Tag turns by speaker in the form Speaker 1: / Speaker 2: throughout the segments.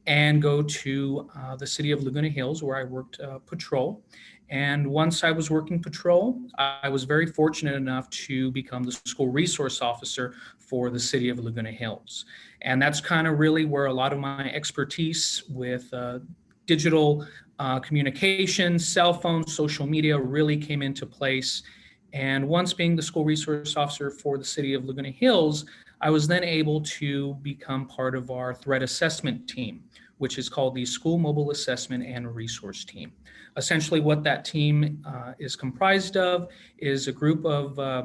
Speaker 1: and go to the city of Laguna Hills, where I worked patrol. And once I was working patrol, I was very fortunate enough to become the school resource officer for the city of Laguna Hills. And that's kind of really where a lot of my expertise with digital communication, cell phones, social media really came into place. And once being the school resource officer for the city of Laguna Hills, I was then able to become part of our threat assessment team, which is called the School Mobile Assessment and Resource Team. Essentially, what that team is comprised of is a group of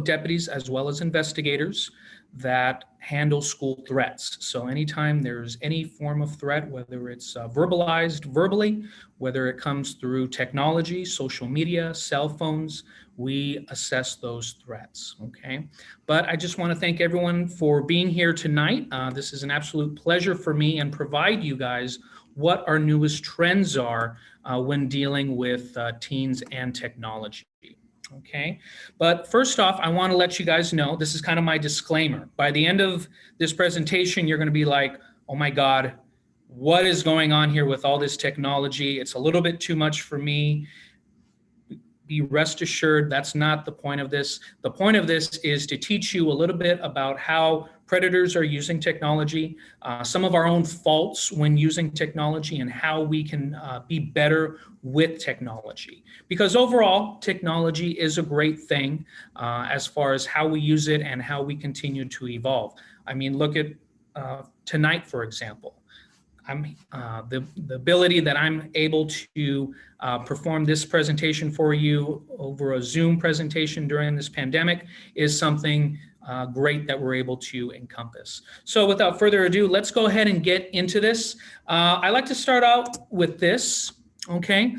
Speaker 1: deputies as well as investigators that handle school threats. So anytime there's any form of threat, whether it's verbalized verbally, whether it comes through technology, social media, cell phones, we assess those threats, okay? But I just want to thank everyone for being here tonight. This is an absolute pleasure for me, and provide you guys what our newest trends are when dealing with teens and technology. Okay, but first off, I want to let you guys know, this is kind of my disclaimer. By the end of this presentation, you're going to be like, oh my God, what is going on here with all this technology? It's a little bit too much for me. Be rest assured, that's not the point of this. The point of this is to teach you a little bit about how predators are using technology, some of our own faults when using technology, and how we can be better with technology. Because overall, technology is a great thing as far as how we use it and how we continue to evolve. I mean, look at tonight, for example. The ability that I'm able to perform this presentation for you over a Zoom presentation during this pandemic is something great that we're able to encompass. So without further ado, let's go ahead and get into this. I like to start out with this, okay?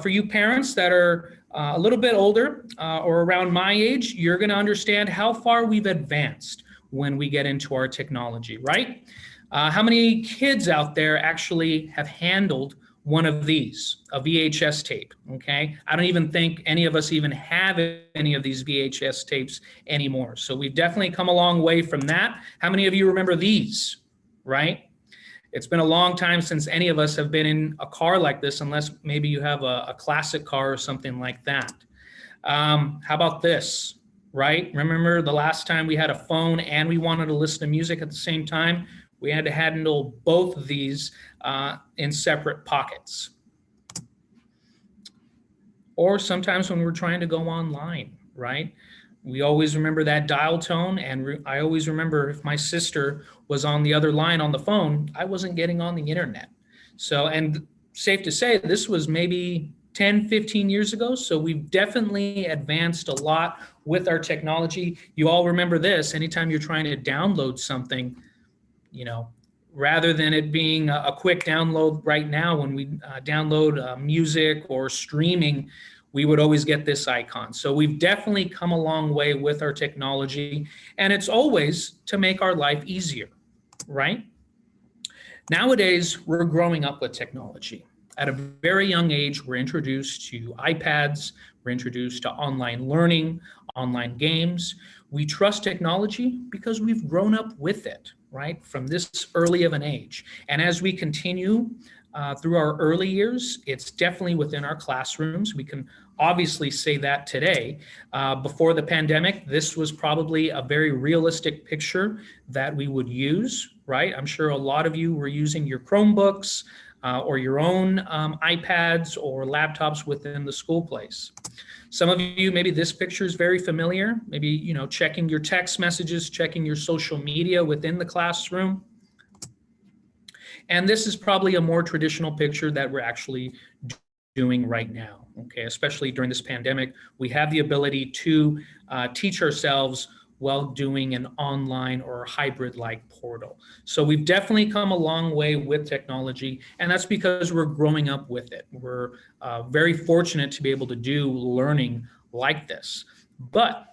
Speaker 1: For you parents that are a little bit older or around my age, you're gonna understand how far we've advanced when we get into our technology, right? How many kids out there actually have handled one of these, a VHS tape, okay? I don't even think any of us even have any of these VHS tapes anymore. So we've definitely come a long way from that. How many of you remember these, right? It's been a long time since any of us have been in a car like this, unless maybe you have a classic car or something like that. How about this, right? Remember the last time we had a phone and we wanted to listen to music at the same time? We had to handle both of these in separate pockets. Or sometimes when we're trying to go online, right? We always remember that dial tone, and I always remember if my sister was on the other line on the phone, I wasn't getting on the internet. So, and safe to say, this was maybe 10, 15 years ago. So we've definitely advanced a lot with our technology. You all remember this, anytime you're trying to download something, you know, rather than it being a quick download right now, when we download music or streaming, we would always get this icon. So we've definitely come a long way with our technology, and it's always to make our life easier, right? Nowadays, we're growing up with technology. At a very young age, we're introduced to iPads, we're introduced to online learning, online games. We trust technology because we've grown up with it, right, from this early of an age. And as we continue through our early years, it's definitely within our classrooms. We can obviously say that today. Before the pandemic, this was probably a very realistic picture that we would use, right? I'm sure a lot of you were using your Chromebooks or your own iPads or laptops within the school place. Some of you, maybe this picture is very familiar. Maybe, you know, checking your text messages, checking your social media within the classroom. And this is probably a more traditional picture that we're actually doing right now, okay? Especially during this pandemic, we have the ability to teach ourselves while doing an online or hybrid-like portal. So we've definitely come a long way with technology, and that's because we're growing up with it. We're very fortunate to be able to do learning like this. But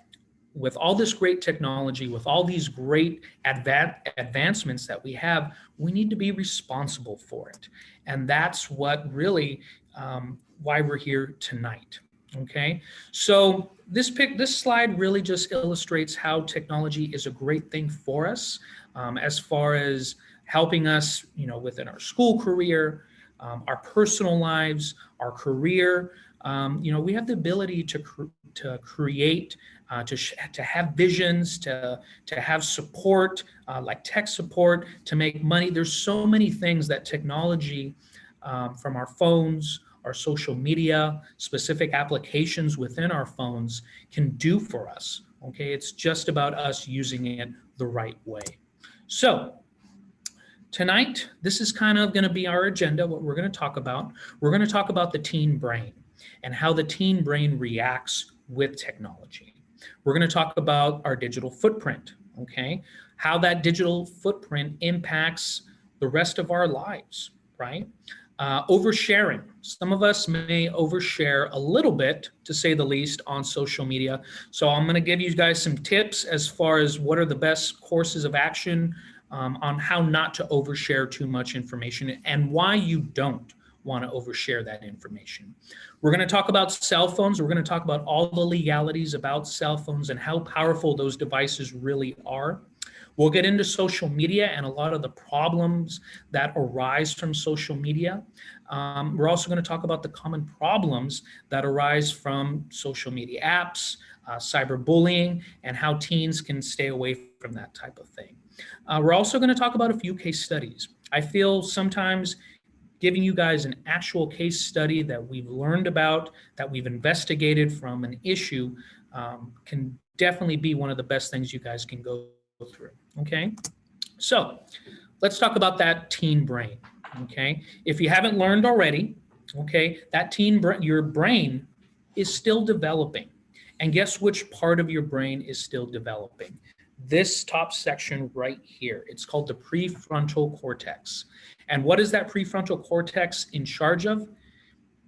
Speaker 1: with all this great technology, with all these great advancements that we have, we need to be responsible for it. And that's what really why we're here tonight. Okay, so this slide really just illustrates how technology is a great thing for us as far as helping us, within our school career, our personal lives, our career. We have the ability to create, to have visions, to have support, like tech support, to make money. There's so many things that technology, from our phones, our social media, specific applications within our phones can do for us. Okay, it's just about us using it the right way. So tonight, this is kind of going to be our agenda, what we're going to talk about. We're going to talk about the teen brain and how the teen brain reacts with technology. We're going to talk about our digital footprint, okay? How that digital footprint impacts the rest of our lives, right? Oversharing. Some of us may overshare a little bit, to say the least, on social media. So I'm going to give you guys some tips as far as what are the best courses of action on how not to overshare too much information and why you don't want to overshare that information. We're going to talk about cell phones. We're going to talk about all the legalities about cell phones and how powerful those devices really are. We'll get into social media and a lot of the problems that arise from social media. We're also going to talk about the common problems that arise from social media apps, cyberbullying, and how teens can stay away from that type of thing. We're also going to talk about a few case studies. I feel sometimes giving you guys an actual case study that we've learned about, that we've investigated from an issue, can definitely be one of the best things you guys can go through, okay? So let's talk about that teen brain, okay? If you haven't learned already, okay, that your brain is still developing. And guess which part of your brain is still developing? This top section right here. It's called the prefrontal cortex. And what is that prefrontal cortex in charge of?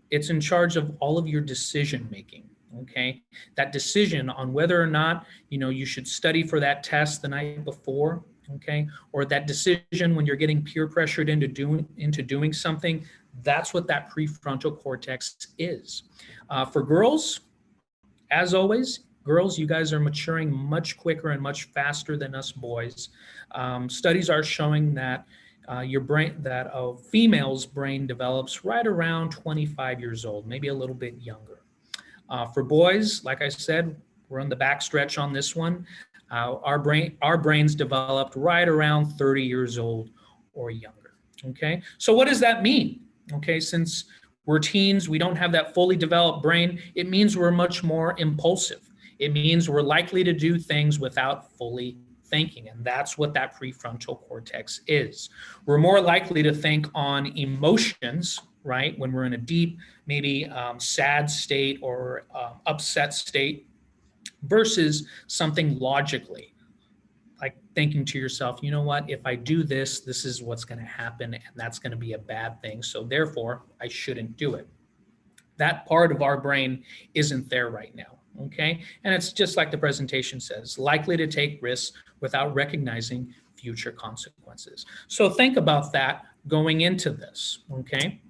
Speaker 1: It's in charge of all of your decision making. Okay, that decision on whether or not you should study for that test the night before, okay, or that decision when you're getting peer pressured into doing something. That's what that prefrontal cortex is. For girls, as always, girls, you guys are maturing much quicker and much faster than us boys. Studies are showing that a female's brain develops right around 25 years old, maybe a little bit younger. For boys, like I said, we're on the backstretch on this one. Our brains developed right around 30 years old or younger. Okay, so what does that mean? Okay, since we're teens, we don't have that fully developed brain. It means we're much more impulsive. It means we're likely to do things without fully thinking, and that's what that prefrontal cortex is. We're more likely to think on emotions, right? When we're in a deep, maybe sad state or upset state, versus something logically, like thinking to yourself, you know what, if I do this, this is what's going to happen, and that's going to be a bad thing. So therefore, I shouldn't do it. That part of our brain isn't there right now. Okay. And it's just like the presentation says, likely to take risks without recognizing future consequences. So think about that going into this. Okay.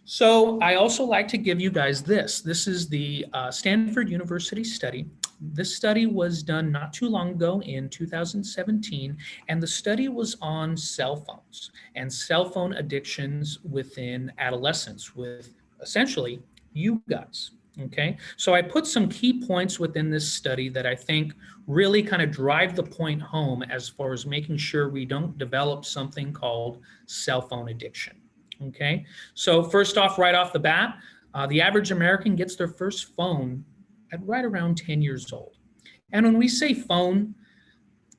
Speaker 1: So I also like to give you guys this. This is the Stanford University study. This study was done not too long ago in 2017, and the study was on cell phones and cell phone addictions within adolescence with essentially you guys. Okay, so I put some key points within this study that I think really kind of drive the point home as far as making sure we don't develop something called cell phone addiction. Okay, so first off, right off the bat, the average American gets their first phone at right around 10 years old. And when we say phone,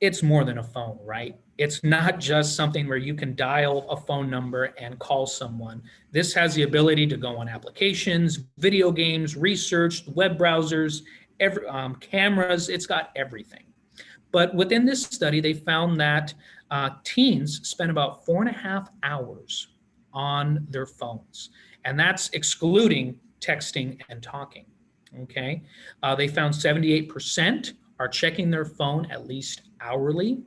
Speaker 1: it's more than a phone, right? It's not just something where you can dial a phone number and call someone. This has the ability to go on applications, video games, research, web browsers, cameras. It's got everything. But within this study, they found that teens spend about 4.5 hours on their phones, and that's excluding texting and talking. Okay, they found 78% are checking their phone at least hourly.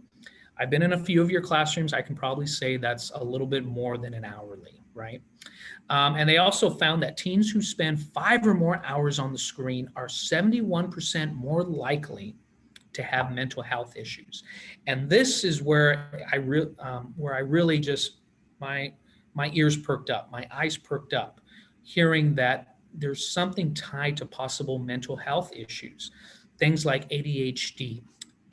Speaker 1: I've been in a few of your classrooms. I can probably say that's a little bit more than an hourly, right? And they also found that teens who spend 5 or more hours on the screen are 71% more likely to have mental health issues. And this is where I really just, my ears perked up, my eyes perked up, hearing that there's something tied to possible mental health issues. Things like ADHD,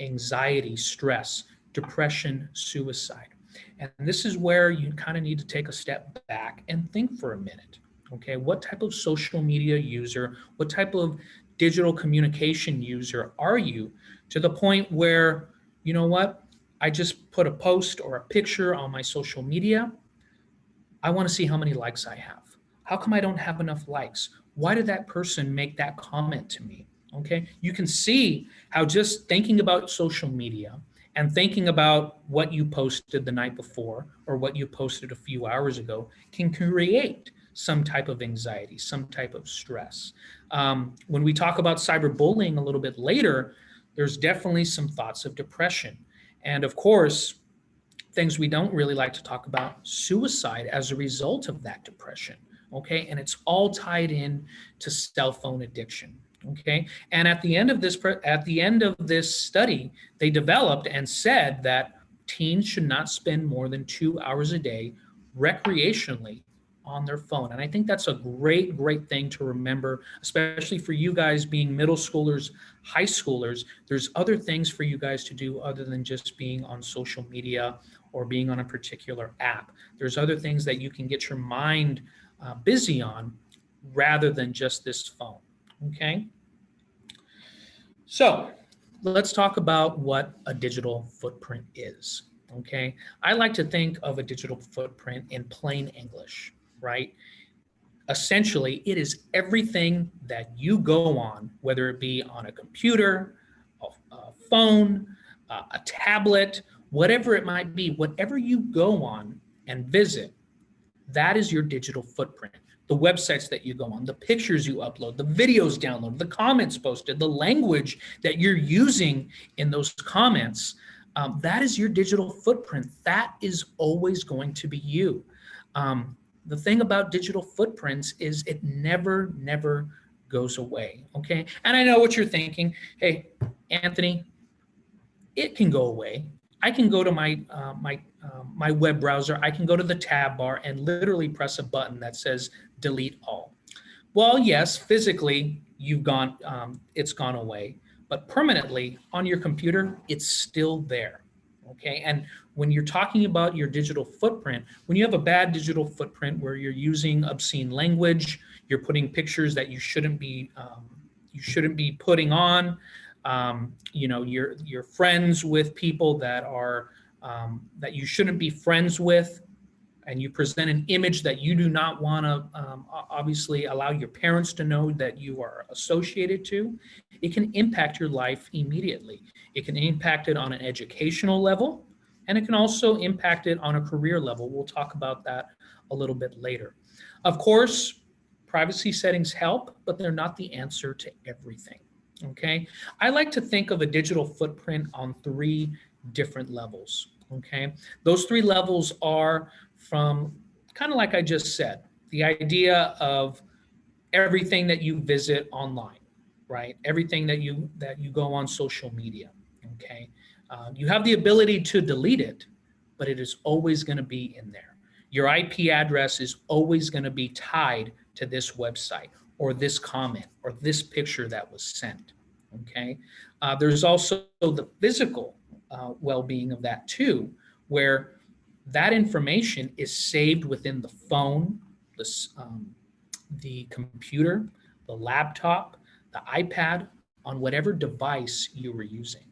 Speaker 1: anxiety, stress, depression, suicide. And this is where you kind of need to take a step back and think for a minute. Okay, what type of social media user, what type of digital communication user are you, to the point where, you know what, I just put a post or a picture on my social media. I want to see how many likes I have. How come I don't have enough likes? Why did that person make that comment to me? Okay, you can see how just thinking about social media and thinking about what you posted the night before or what you posted a few hours ago can create some type of anxiety, some type of stress. When we talk about cyberbullying a little bit later, there's definitely some thoughts of depression. And of course, things we don't really like to talk about, suicide as a result of that depression. Okay, and it's all tied in to cell phone addiction. Okay, and at the end of this study, they developed and said that teens should not spend more than 2 hours a day recreationally on their phone. And I think that's a great thing to remember, especially for you guys being middle schoolers, high schoolers. There's other things for you guys to do other than just being on social media or being on a particular app. There's other things that you can get your mind busy on rather than just this phone. Okay, so let's talk about what a digital footprint is. Okay, I like to think of a digital footprint in plain English, right? Essentially, it is everything that you go on, whether it be on a computer, a phone, a tablet, whatever it might be, whatever you go on and visit, that is your digital footprint. The websites that you go on, the pictures you upload, the videos downloaded, the comments posted, the language that you're using in those comments, that is your digital footprint. That is always going to be you. The thing about digital footprints is it never goes away, okay? And I know what you're thinking. Hey, Anthony, it can go away. I can go to my web browser. I can go to the tab bar and literally press a button that says delete all. Well, yes, physically it's gone away, but permanently on your computer, it's still there. Okay, and when you're talking about your digital footprint, when you have a bad digital footprint where you're using obscene language, you're putting pictures that you shouldn't be putting on. You're friends with people that are that you shouldn't be friends with, and you present an image that you do not want to obviously allow your parents to know that you are associated to, it can impact your life immediately. It can impact it on an educational level, and it can also impact it on a career level. We'll talk about that a little bit later. Of course, privacy settings help, but they're not the answer to everything. Okay, I like to think of a digital footprint on 3 different levels. Okay, those 3 levels are from kind of like I just said, the idea of everything that you visit online, right? Everything that you go on social media. Okay, you have the ability to delete it, but it is always going to be in there. Your IP address is always going to be tied to this website or this comment or this picture that was sent. Okay, there's also the physical well-being of that too, where that information is saved within the phone, the computer, the laptop, the iPad, on whatever device you were using.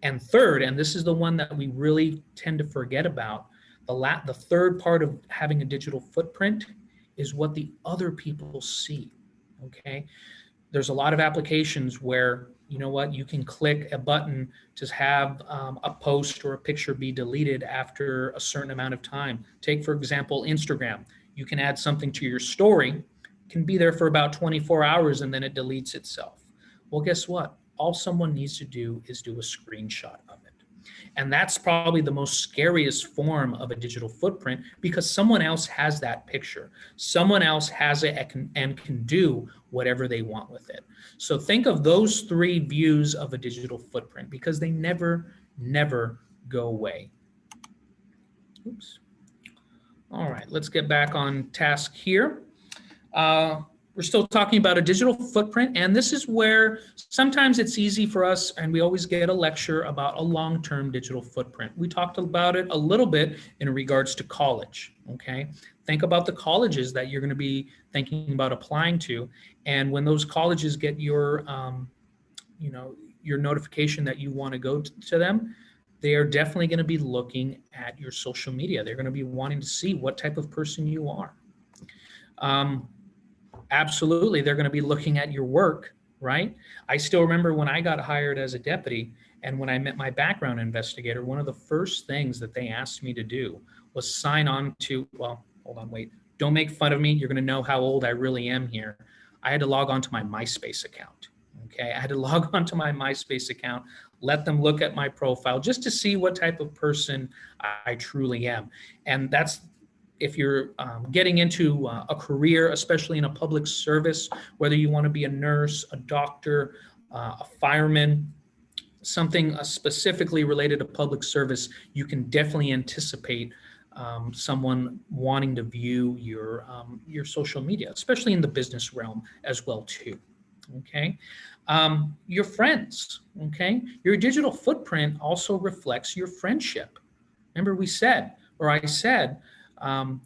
Speaker 1: And third, and this is the one that we really tend to forget about, the third part of having a digital footprint is what the other people see. Okay, there's a lot of applications where, you know what, you can click a button to have a post or a picture be deleted after a certain amount of time. Take, for example, Instagram. You can add something to your story, can be there for about 24 hours, and then it deletes itself. Well, guess what? All someone needs to do is do a screenshot of it. And that's probably the most scariest form of a digital footprint, because someone else has that picture. Someone else has it and can do whatever they want with it. So think of those three views of a digital footprint, because they never, never go away. Oops. All right, let's get back on task here. We're still talking about a digital footprint, and this is where sometimes it's easy for us, and we always get a lecture about a long-term digital footprint. We talked about it a little bit in regards to college, okay? Think about the colleges that you're going to be thinking about applying to, and when those colleges get your, your notification that you want to go to them, they are definitely going to be looking at your social media. They're going to be wanting to see what type of person you are. Absolutely, they're going to be looking at your work, right? I still remember when I got hired as a deputy, and when I met my background investigator, one of the first things that they asked me to do was sign on to, well, hold on, wait, don't make fun of me. You're going to know how old I really am here. I had to log on to my MySpace account. Okay, I had to log on to my MySpace account, let them look at my profile just to see what type of person I truly am. And that's, if you're getting into a career, especially in a public service, whether you want to be a nurse, a doctor, a fireman, something specifically related to public service, you can definitely anticipate someone wanting to view your social media, especially in the business realm as well too. Okay, your friends. Okay, your digital footprint also reflects your friendship. Remember, we said, or I said,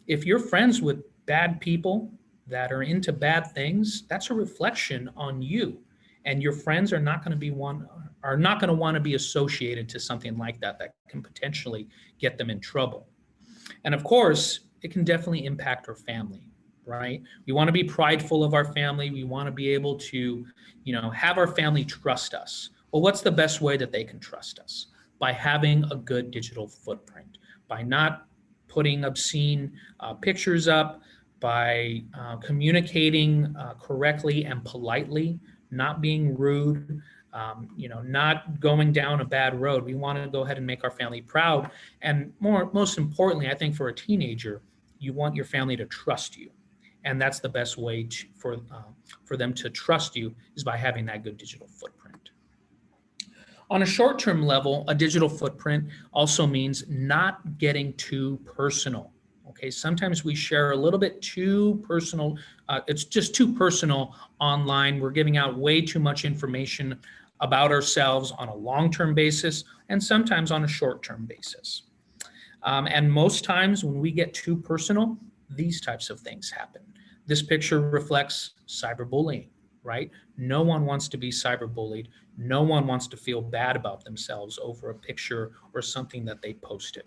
Speaker 1: if you're friends with bad people that are into bad things, that's a reflection on you, and your friends are not going to want to be associated to something like that can potentially get them in trouble. And of course, it can definitely impact our family, right? We want to be prideful of our family. We want to be able to, have our family trust us. Well, what's the best way that they can trust us? By having a good digital footprint, by not putting obscene pictures up, by communicating correctly and politely, not being rude, not going down a bad road. We want to go ahead and make our family proud. And most importantly, I think for a teenager, you want your family to trust you. And that's the best way for them to trust you, is by having that good digital footprint. On a short-term level, a digital footprint also means not getting too personal. Okay, sometimes we share a little bit too personal. It's just too personal online. We're giving out way too much information about ourselves on a long-term basis, and sometimes on a short-term basis. And most times when we get too personal, these types of things happen. This picture reflects cyberbullying, right? No one wants to be cyberbullied. No one wants to feel bad about themselves over a picture or something that they posted.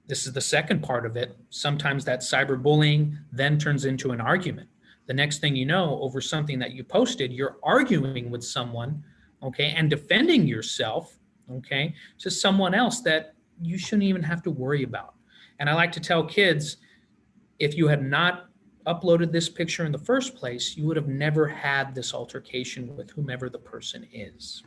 Speaker 1: This is the second part of it. Sometimes that cyberbullying then turns into an argument. The next thing you know, over something that you posted, you're arguing with someone, okay, and defending yourself, okay, to someone else that you shouldn't even have to worry about. And I like to tell kids, if you had not uploaded this picture in the first place, you would have never had this altercation with whomever the person is.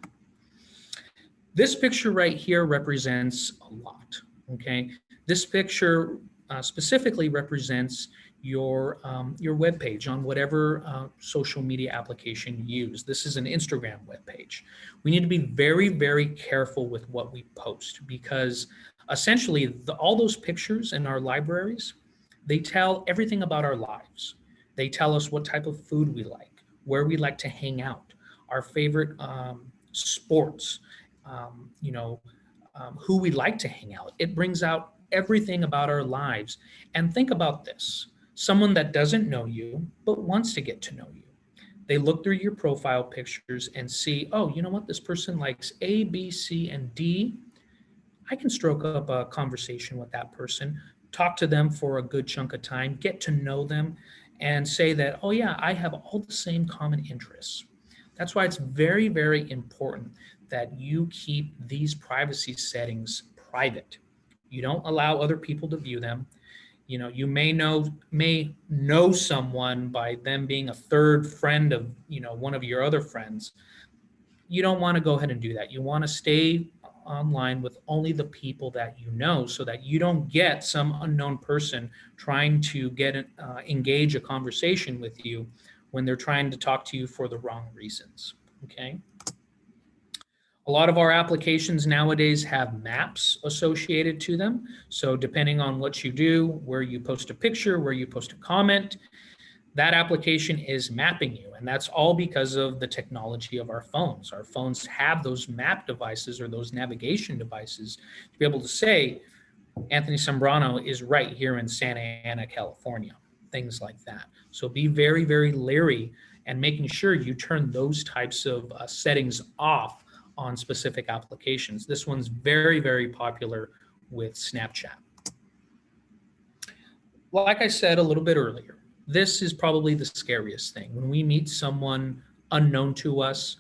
Speaker 1: This picture right here represents a lot, okay? This picture specifically represents your web page on whatever social media application you use. This is an Instagram web page. We need to be very, very careful with what we post, because essentially all those pictures in our libraries, they tell everything about our lives. They tell us what type of food we like, where we like to hang out, our favorite sports, who we like to hang out. It brings out everything about our lives. And think about this. Someone that doesn't know you, but wants to get to know you. They look through your profile pictures and see, oh, you know what? This person likes A, B, C, and D. I can stroke up a conversation with that person, talk to them for a good chunk of time, get to know them, and say that, oh yeah, I have all the same common interests. That's why it's very, very important that you keep these privacy settings private. You don't allow other people to view them. You may know someone by them being a third friend of, one of your other friends. You don't want to go ahead and do that. You want to stay online with only the people that you know, so that you don't get some unknown person trying to engage a conversation with you when they're trying to talk to you for the wrong reasons. Okay. A lot of our applications nowadays have maps associated to them. So depending on what you do, where you post a picture, where you post a comment, that application is mapping you. And that's all because of the technology of our phones. Our phones have those map devices or those navigation devices to be able to say, Anthony Sambrano is right here in Santa Ana, California, things like that. So be very, very leery and making sure you turn those types of settings off on specific applications. This one's very, very popular with Snapchat. Like I said a little bit earlier, this is probably the scariest thing. When we meet someone unknown to us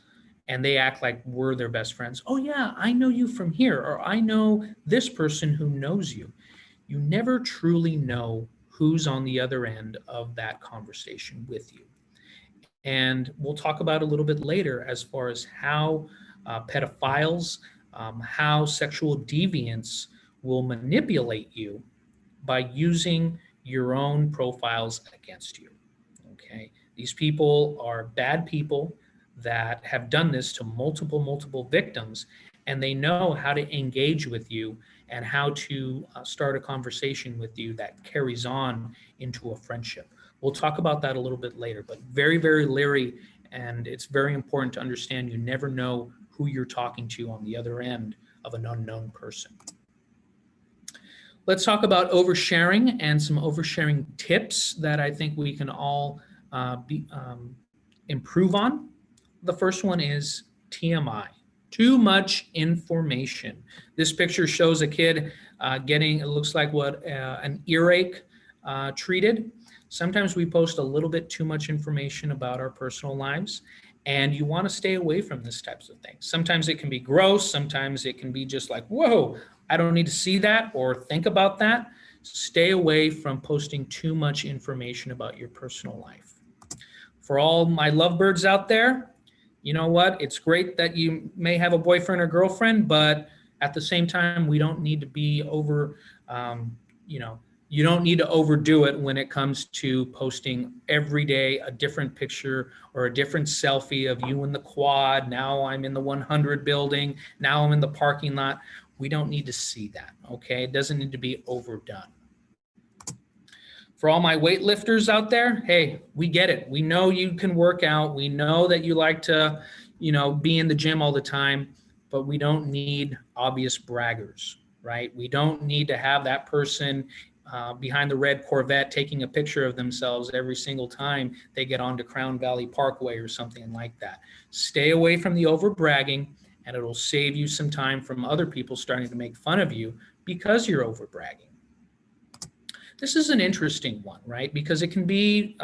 Speaker 1: and they act like we're their best friends. Oh yeah, I know you from here, or I know this person who knows you. You never truly know who's on the other end of that conversation with you. And we'll talk about a little bit later as far as how pedophiles, how sexual deviants will manipulate you by using your own profiles against you. Okay, these people are bad people that have done this to multiple victims, and they know how to engage with you and how to start a conversation with you that carries on into a friendship. We'll talk about that a little bit later, but very, very leery, and it's very important to understand you never know who you're talking to on the other end of an unknown person. Let's talk about oversharing and some oversharing tips that I think we can all improve on. The first one is TMI, too much information. This picture shows a kid getting, it looks like what, an earache treated. Sometimes we post a little bit too much information about our personal lives, and you want to stay away from this types of things. Sometimes it can be gross. Sometimes it can be just like, whoa, I don't need to see that or think about that. Stay away from posting too much information about your personal life. For all my lovebirds out there, you know what? It's great that you may have a boyfriend or girlfriend, but at the same time, we don't need to be over, you don't need to overdo it when it comes to posting every day a different picture or a different selfie of you in the quad. Now I'm in the 100 building. Now I'm in the parking lot. We don't need to see that, okay? It doesn't need to be overdone. For all my weightlifters out there, hey, we get it. We know you can work out. We know that you like to, be in the gym all the time, but we don't need obvious braggers, right? We don't need to have that person behind the red Corvette taking a picture of themselves every single time they get onto Crown Valley Parkway or something like that. Stay away from the over bragging, and it'll save you some time from other people starting to make fun of you because you're over bragging. This is an interesting one, right? Because it can be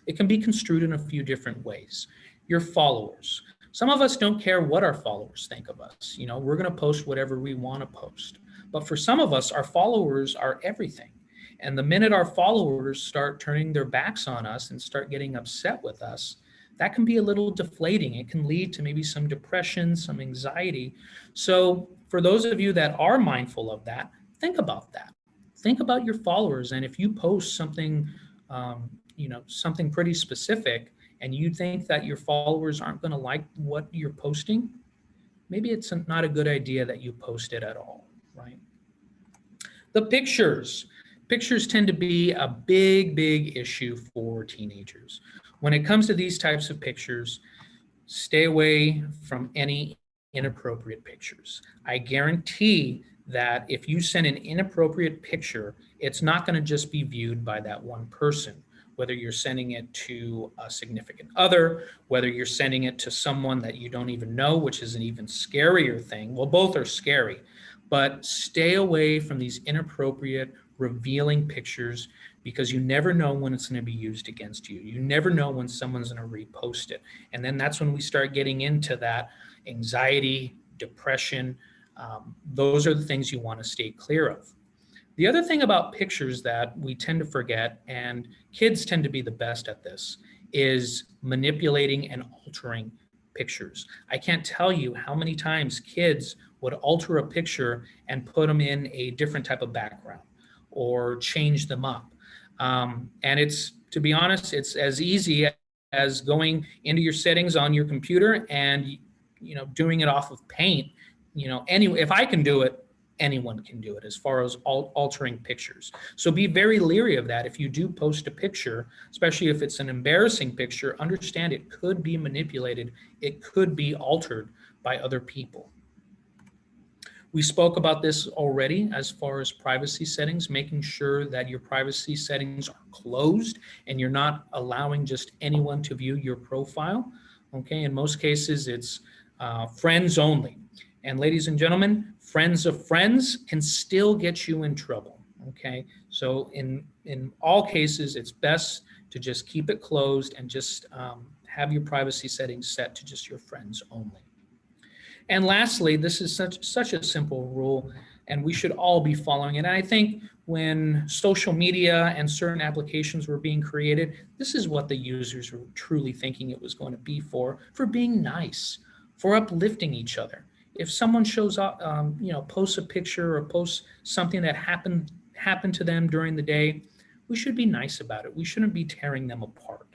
Speaker 1: construed in a few different ways. Your followers. Some of us don't care what our followers think of us. We're going to post whatever we want to post. But for some of us, our followers are everything. And the minute our followers start turning their backs on us and start getting upset with us, that can be a little deflating. It can lead to maybe some depression, some anxiety. So for those of you that are mindful of that, think about that. Think about your followers. And if you post something, something pretty specific, and you think that your followers aren't going to like what you're posting, maybe it's not a good idea that you post it at all, right? The pictures. Pictures tend to be a big issue for teenagers. When it comes to these types of pictures, stay away from any inappropriate pictures. I guarantee that if you send an inappropriate picture, it's not going to just be viewed by that one person, whether you're sending it to a significant other, whether you're sending it to someone that you don't even know, which is an even scarier thing. Well, both are scary, but stay away from these inappropriate, revealing pictures, because you never know when it's going to be used against you. You never know when someone's going to repost it. And then that's when we start getting into that anxiety, depression. Those are the things you want to stay clear of. The other thing about pictures that we tend to forget, and kids tend to be the best at this, is manipulating and altering pictures. I can't tell you how many times kids would alter a picture and put them in a different type of background or change them up. And it's, to be honest, it's as easy as going into your settings on your computer and doing it off of Paint. If I can do it, anyone can do it as far as altering pictures. So be very leery of that. If you do post a picture, especially if it's an embarrassing picture, understand it could be manipulated. It could be altered by other people. We spoke about this already as far as privacy settings, making sure that your privacy settings are closed and you're not allowing just anyone to view your profile. Okay, in most cases, it's friends only. And ladies and gentlemen, friends of friends can still get you in trouble. Okay, so in all cases, it's best to just keep it closed and just have your privacy settings set to just your friends only. And lastly, this is such a simple rule, and we should all be following it. And I think when social media and certain applications were being created, this is what the users were truly thinking it was going to be for being nice, for uplifting each other. If someone shows up, posts a picture or posts something that happened to them during the day, we should be nice about it. We shouldn't be tearing them apart.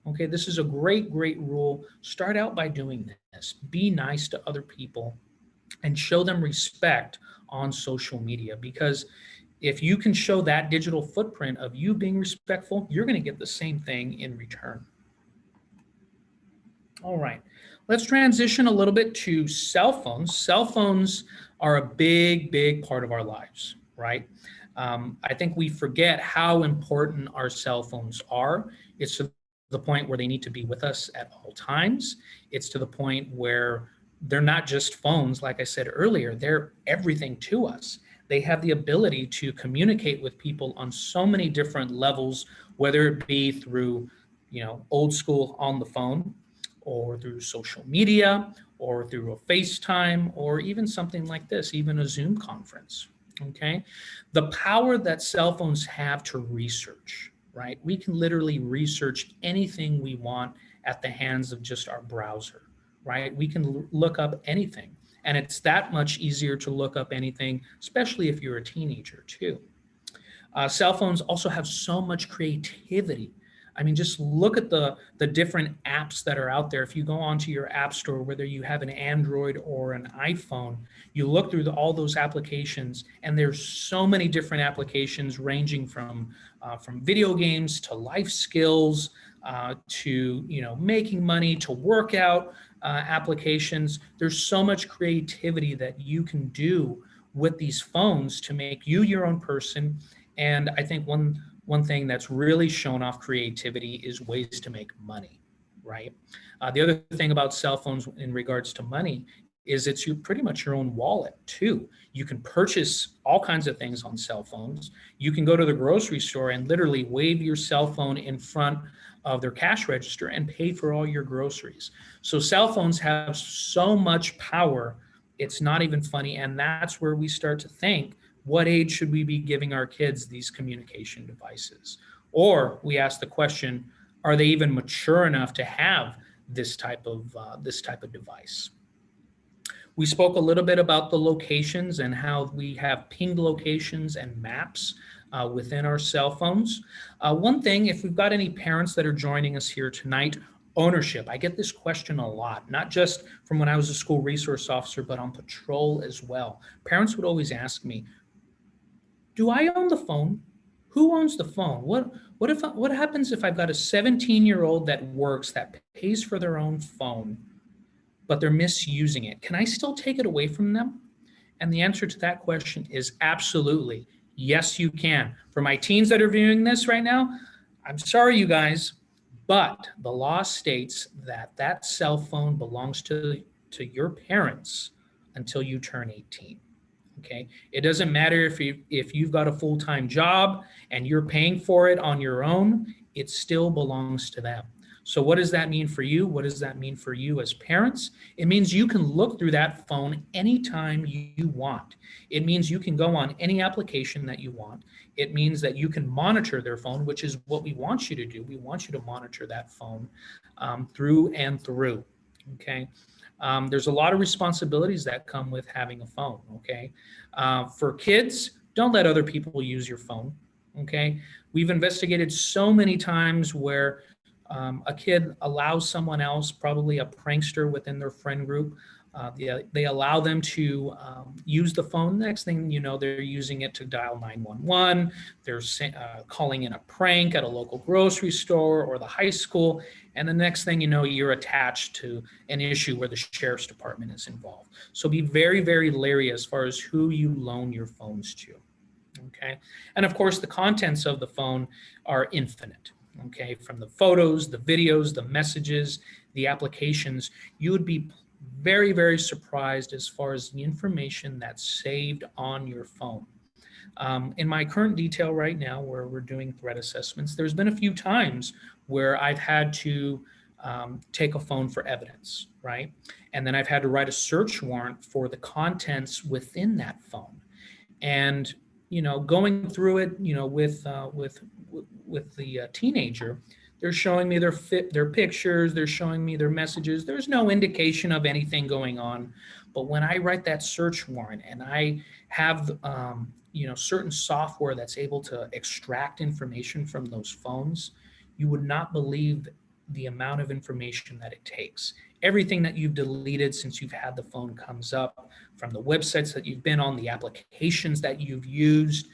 Speaker 1: Okay, this is a great rule. Start out by doing this. Be nice to other people and show them respect on social media, because if you can show that digital footprint of you being respectful, you're going to get the same thing in return. All right, let's transition a little bit to cell phones. Cell phones are a big part of our lives, right? I think we forget how important our cell phones are. It's to the point where they need to be with us at all times. It's to the point where they're not just phones, like I said earlier, they're everything to us. They have the ability to communicate with people on so many different levels, whether it be through, old school on the phone, or through social media, or through a FaceTime, or even something like this, even a Zoom conference, okay? The power that cell phones have to research, right? We can literally research anything we want at the hands of just our browser, right? We can look up anything. And it's that much easier to look up anything, especially if you're a teenager too. Cell phones also have so much creativity. I mean, just look at the different apps that are out there. If you go onto your app store, whether you have an Android or an iPhone, you look through all those applications, and there's so many different applications ranging from video games to life skills to making money to workout applications. There's so much creativity that you can do with these phones to make you your own person. And I think one thing that's really shown off creativity is ways to make money, right? The other thing about cell phones in regards to money is it's pretty much your own wallet too. You can purchase all kinds of things on cell phones. You can go to the grocery store and literally wave your cell phone in front of their cash register and pay for all your groceries. So cell phones have so much power, it's not even funny. And that's where we start to think, what age should we be giving our kids these communication devices? Or we ask the question, are they even mature enough to have this type of device? We spoke a little bit about the locations and how we have pinged locations and maps within our cell phones. One thing, if we've got any parents that are joining us here tonight, ownership. I get this question a lot, not just from when I was a school resource officer, but on patrol as well. Parents would always ask me, do I own the phone? Who owns the phone? What happens if I've got a 17-year-old that works, that pays for their own phone, but they're misusing it? Can I still take it away from them? And the answer to that question is absolutely. Yes, you can. For my teens that are viewing this right now, I'm sorry, you guys, but the law states that that cell phone belongs to your parents until you turn 18. Okay, it doesn't matter if you've got a full-time job and you're paying for it on your own, it still belongs to them. So what does that mean for you? What does that mean for you as parents? It means you can look through that phone anytime you want. It means you can go on any application that you want. It means that you can monitor their phone, which is what we want you to do. We want you to monitor that phone through and through. Okay. There's a lot of responsibilities that come with having a phone. Okay. For kids, don't let other people use your phone. Okay. We've investigated so many times where a kid allows someone else, probably a prankster within their friend group, they allow them to use the phone. Next thing you know, they're using it to dial 911. They're calling in a prank at a local grocery store or the high school. And the next thing you know, you're attached to an issue where the sheriff's department is involved. So be very, very leery as far as who you loan your phones to. Okay. And of course, the contents of the phone are infinite. Okay. From the photos, the videos, the messages, the applications, you would be very, very surprised as far as the information that's saved on your phone. In my current detail right now, where we're doing threat assessments, there's been a few times where I've had to take a phone for evidence, right? And then I've had to write a search warrant for the contents within that phone. And going through it, with the teenager, they're showing me their pictures, they're showing me their messages. There's no indication of anything going on. But when I write that search warrant and I have certain software that's able to extract information from those phones, you would not believe the amount of information that it takes. Everything that you've deleted since you've had the phone comes up, from the websites that you've been on, the applications that you've used,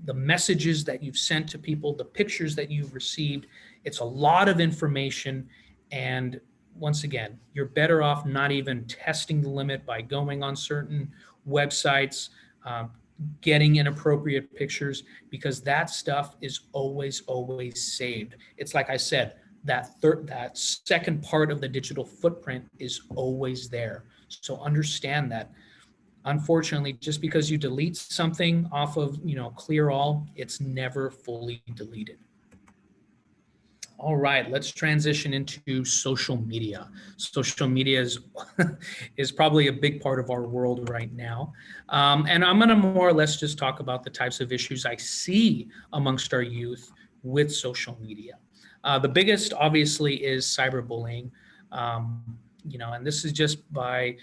Speaker 1: the messages that you've sent to people, the pictures that you've received. It's a lot of information. And once again, you're better off not even testing the limit by going on certain websites, getting inappropriate pictures, because that stuff is always, always saved. It's like I said, that second part of the digital footprint is always there. So understand that. Unfortunately, just because you delete something off of, clear all, it's never fully deleted. All right, let's transition into social media. Social media is probably a big part of our world right now. And I'm going to more or less just talk about the types of issues I see amongst our youth with social media. The biggest, obviously, is cyberbullying. And this is just by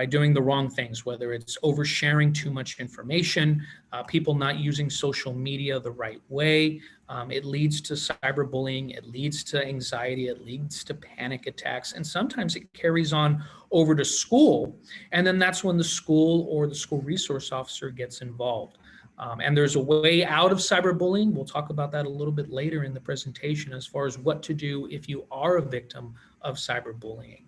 Speaker 1: doing the wrong things, whether it's oversharing too much information, people not using social media the right way. It leads to cyberbullying, it leads to anxiety, it leads to panic attacks, and sometimes it carries on over to school. And then that's when the school or the school resource officer gets involved. And there's a way out of cyberbullying. We'll talk about that a little bit later in the presentation as far as what to do if you are a victim of cyberbullying.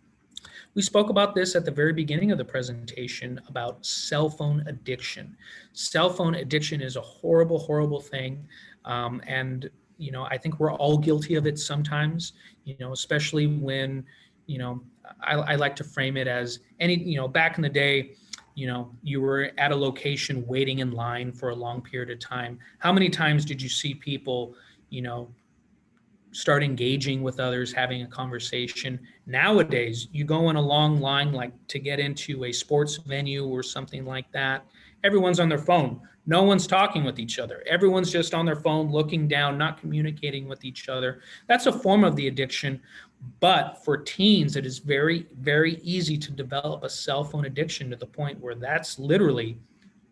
Speaker 1: We spoke about this at the very beginning of the presentation about cell phone addiction. Cell phone addiction is a horrible, horrible thing. And I think we're all guilty of it sometimes, especially when, I like to frame it as back in the day, you were at a location waiting in line for a long period of time. How many times did you see people, start engaging with others, having a conversation? Nowadays, you go in a long line, like to get into a sports venue or something like that. Everyone's on their phone. No one's talking with each other. Everyone's just on their phone, looking down, not communicating with each other. That's a form of the addiction. But for teens, it is very, very easy to develop a cell phone addiction to the point where that's literally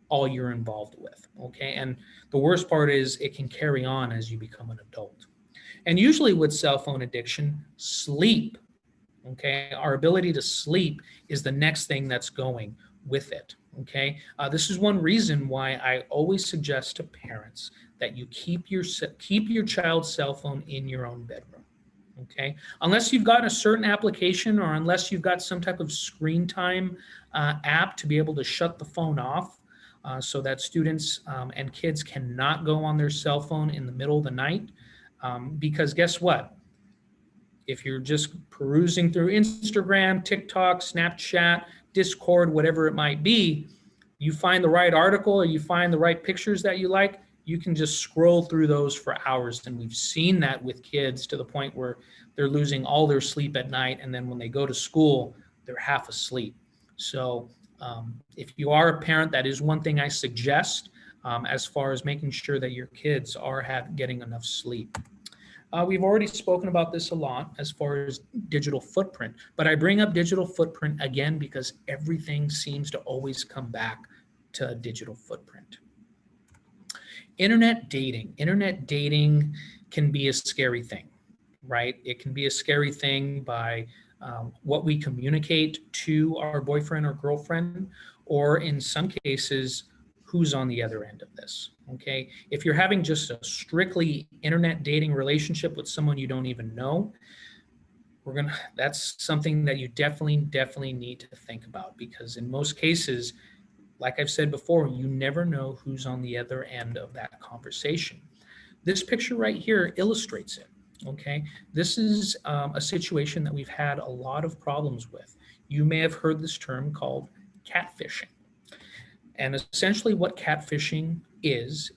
Speaker 1: all you're involved with. Okay. And the worst part is it can carry on as you become an adult. And usually with cell phone addiction, sleep, okay, our ability to sleep is the next thing that's going with it, okay? This is one reason why I always suggest to parents that you keep your child's cell phone in your own bedroom, okay? Unless you've got a certain application or unless you've got some type of screen time app to be able to shut the phone off so that students and kids cannot go on their cell phone in the middle of the night. Because guess what? If you're just perusing through Instagram, TikTok, Snapchat, Discord, whatever it might be, you find the right article or you find the right pictures that you like, you can just scroll through those for hours. And we've seen that with kids to the point where they're losing all their sleep at night. And then when they go to school, they're half asleep. So if you are a parent, that is one thing I suggest as far as making sure that your kids are getting enough sleep. We've already spoken about this a lot as far as digital footprint, but I bring up digital footprint again because everything seems to always come back to digital footprint. Internet dating. Internet dating can be a scary thing, right? It can be a scary thing by what we communicate to our boyfriend or girlfriend, or in some cases, who's on the other end of this. Okay. If you're having just a strictly internet dating relationship with someone you don't even know, that's something that you definitely need to think about, because in most cases, like I've said before, you never know who's on the other end of that conversation. This picture right here illustrates it. Okay, this is a situation that we've had a lot of problems with. You may have heard this term called catfishing. And essentially what catfishing is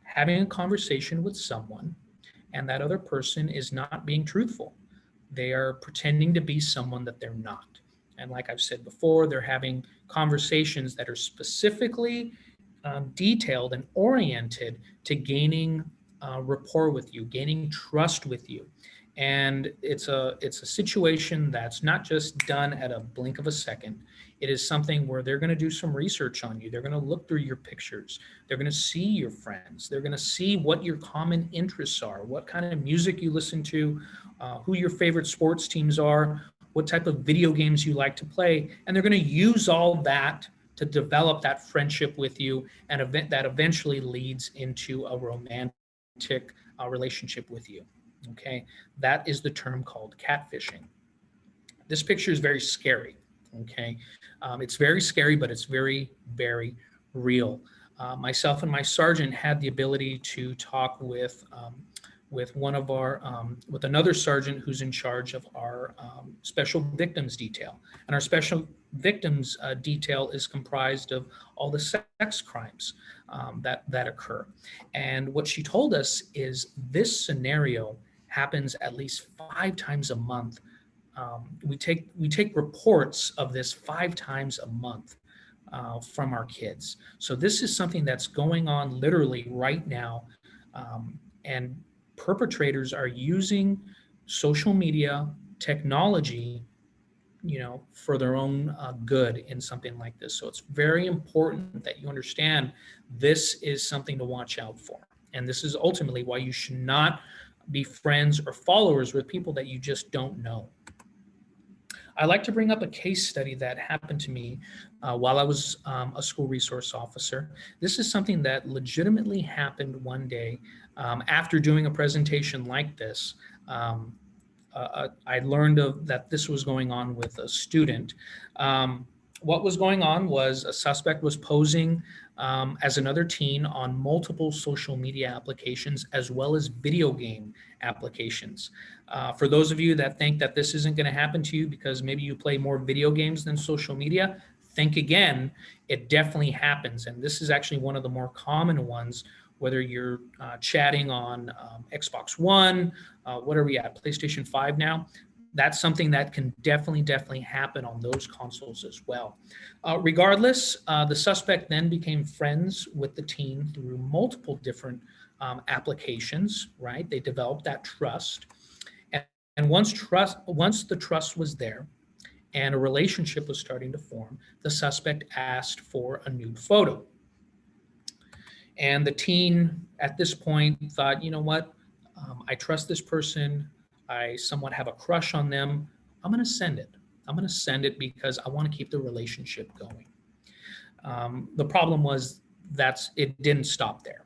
Speaker 1: having a conversation with someone and that other person is not being truthful. They are pretending to be someone that they're not. And like I've said before, they're having conversations that are specifically detailed and oriented to gaining rapport with you, gaining trust with you. And it's a situation that's not just done at a blink of a second. It is something where they're going to do some research on you. They're going to look through your pictures. They're going to see your friends. They're going to see what your common interests are, what kind of music you listen to, who your favorite sports teams are, what type of video games you like to play. And they're going to use all that to develop that friendship with you, and that eventually leads into a romantic relationship with you. Okay, that is the term called catfishing. This picture is very scary. Okay, it's very scary, but it's very real. Myself and my sergeant had the ability to talk with one of our with another sergeant who's in charge of our special victims detail, and our special victims detail is comprised of all the sex crimes that occur. And what she told us is this scenario happens at least 5 times a month. We take reports of this 5 times a month from our kids. So this is something that's going on literally right now, and perpetrators are using social media technology, for their own good in something like this. So it's very important that you understand this is something to watch out for. And this is ultimately why you should not be friends or followers with people that you just don't know. I like to bring up a case study that happened to me while I was a school resource officer. This is something that legitimately happened one day after doing a presentation like this. I learned that this was going on with a student. What was going on was a suspect was posing as another teen on multiple social media applications as well as video game applications. For those of you that think that this isn't going to happen to you because maybe you play more video games than social media, think again. It definitely happens. And this is actually one of the more common ones, whether you're chatting on Xbox One, what are we at, PlayStation 5 now? That's something that can definitely happen on those consoles as well. Regardless, the suspect then became friends with the teen through multiple different applications, right? They developed that trust. And once the trust was there and a relationship was starting to form, the suspect asked for a nude photo. And the teen at this point thought, you know what? I trust this person. I somewhat have a crush on them. I'm going to send it. I'm going to send it because I want to keep the relationship going. The problem was it didn't stop there.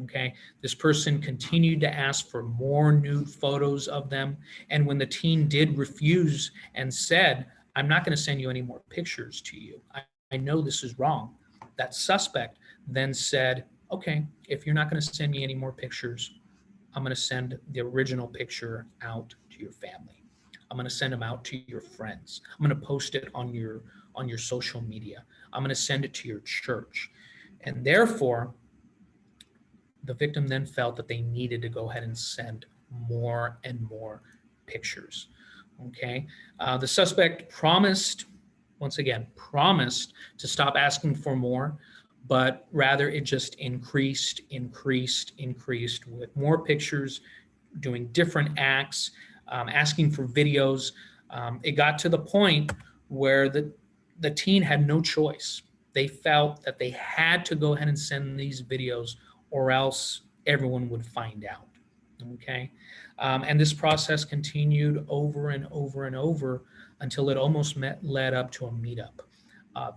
Speaker 1: Okay. This person continued to ask for more nude photos of them. And when the teen did refuse and said, I'm not going to send you any more pictures to you, I know this is wrong, that suspect then said, okay, if you're not going to send me any more pictures, I'm going to send the original picture out to your family. I'm going to send them out to your friends. I'm going to post it on your social media. I'm going to send it to your church. And therefore, the victim then felt that they needed to go ahead and send more and more pictures. Okay. The suspect promised to stop asking for more, but rather it just increased with more pictures, doing different acts, asking for videos. It got to the point where the teen had no choice. They felt that they had to go ahead and send these videos or else everyone would find out. Okay. And this process continued over and over and over until it almost led up to a meetup.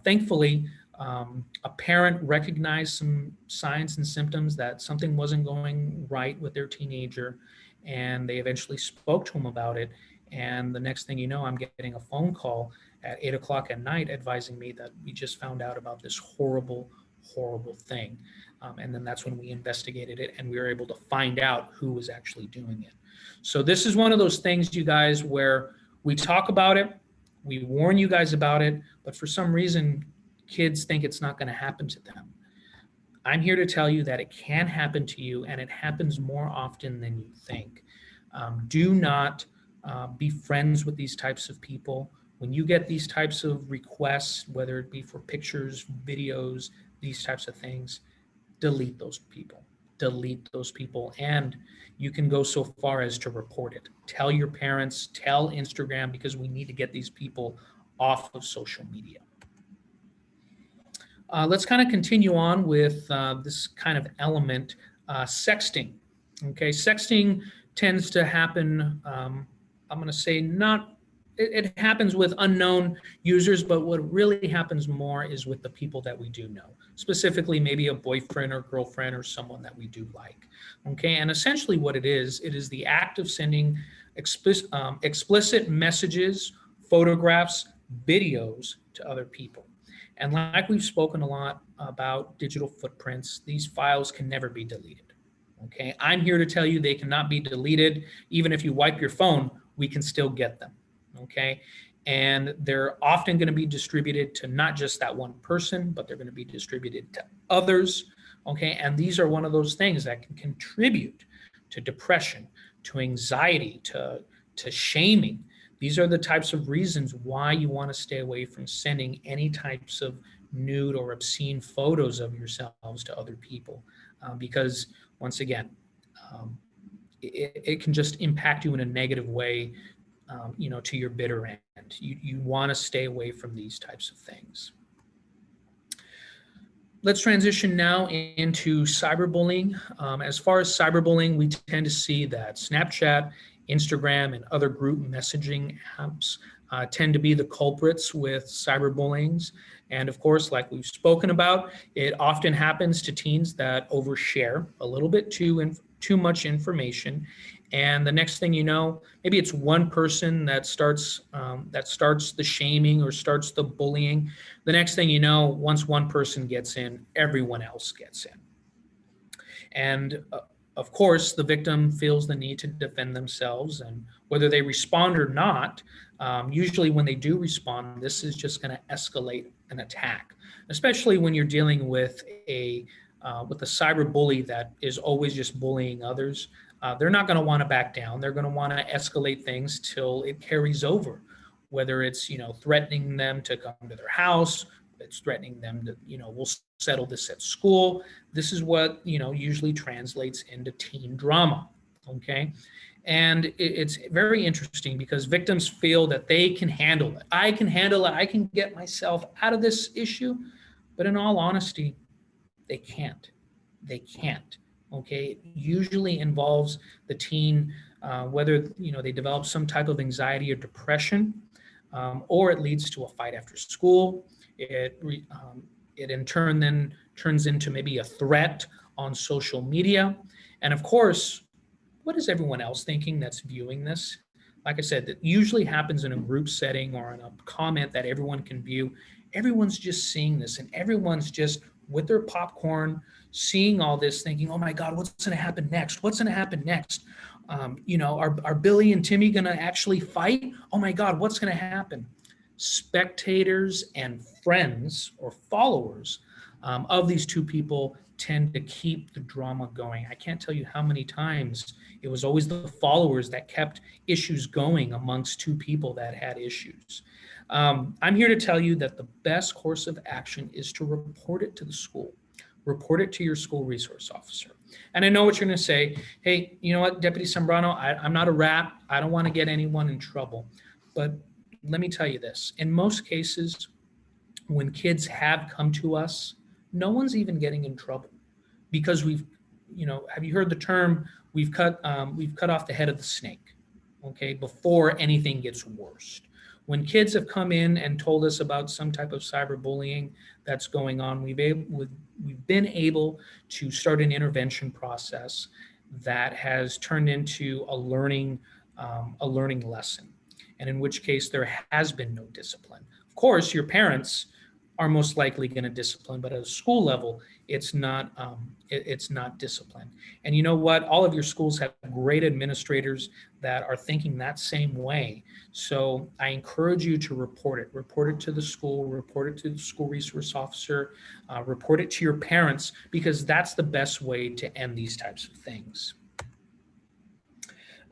Speaker 1: Thankfully, a parent recognized some signs and symptoms that something wasn't going right with their teenager, and they eventually spoke to him about it. And the next thing you know, I'm getting a phone call at 8 o'clock at night advising me that we just found out about this horrible, horrible thing. And then that's when we investigated it and we were able to find out who was actually doing it. So this is one of those things, you guys, where we talk about it, we warn you guys about it, but for some reason, kids think it's not going to happen to them. I'm here to tell you that it can happen to you, and it happens more often than you think. Do not be friends with these types of people. When you get these types of requests, whether it be for pictures, videos, these types of things, delete those people. Delete those people. And you can go so far as to report it. Tell your parents, tell Instagram, because we need to get these people off of social media. Let's kind of continue on with this kind of element, sexting. Okay, sexting tends to happen, I'm going to say it happens with unknown users, but what really happens more is with the people that we do know, specifically maybe a boyfriend or girlfriend or someone that we do like. Okay, and essentially what it is the act of sending explicit messages, photographs, videos to other people. And like we've spoken a lot about digital footprints, these files can never be deleted. Okay, I'm here to tell you they cannot be deleted. Even if you wipe your phone, we can still get them. Okay, and they're often going to be distributed to not just that one person, but they're going to be distributed to others. Okay, and these are one of those things that can contribute to depression, to anxiety, to shaming. These are the types of reasons why you want to stay away from sending any types of nude or obscene photos of yourselves to other people, because once again, it can just impact you in a negative way, to your bitter end. You want to stay away from these types of things. Let's transition now into cyberbullying. As far as cyberbullying, we tend to see that Snapchat, Instagram, and other group messaging apps tend to be the culprits with cyberbullying. And of course, like we've spoken about, it often happens to teens that overshare a little bit too much information. And the next thing you know, maybe it's one person that starts the shaming or starts the bullying. The next thing you know, once one person gets in, everyone else gets in. And of course, the victim feels the need to defend themselves, and whether they respond or not, usually when they do respond, this is just going to escalate an attack, especially when you're dealing with a cyber bully that is always just bullying others. They're not going to want to back down. They're going to want to escalate things till it carries over, whether it's threatening them to come to their house, it's threatening them to we'll settle this at school. This is what usually translates into teen drama. Okay, and it's very interesting because victims feel that they can handle it. I can handle it. I can get myself out of this issue, but in all honesty, they can't. They can't. Okay, it usually involves the teen, whether they develop some type of anxiety or depression, or it leads to a fight after school. It in turn then turns into maybe a threat on social media. And of course, what is everyone else thinking that's viewing this? Like I said, that usually happens in a group setting or in a comment that everyone can view. Everyone's just seeing this, and everyone's just with their popcorn, seeing all this, thinking, oh my God, what's going to happen next? What's going to happen next? Are Billy and Timmy going to actually fight? Oh my God, what's going to happen? Spectators and friends or followers of these two people tend to keep the drama going. I can't tell you how many times it was always the followers that kept issues going amongst two people that had issues. I'm here to tell you that the best course of action is to report it to the school. report it to your school resource officer. And I know what you're going to say. Hey, you know what, Deputy Sambrano, I'm not a rat. I don't want to get anyone in trouble. But let me tell you this. In most cases, when kids have come to us, no one's even getting in trouble because have you heard the term, we've cut off the head of the snake, okay, before anything gets worse. When kids have come in and told us about some type of cyberbullying that's going on, we've been able to start an intervention process that has turned into a learning lesson, and in which case there has been no discipline. Of course, your parents are most likely going to discipline, but at a school level, it's not discipline. And you know what? All of your schools have great administrators that are thinking that same way. So I encourage you to report it. Report it to the school, report it to the school resource officer, report it to your parents, because that's the best way to end these types of things.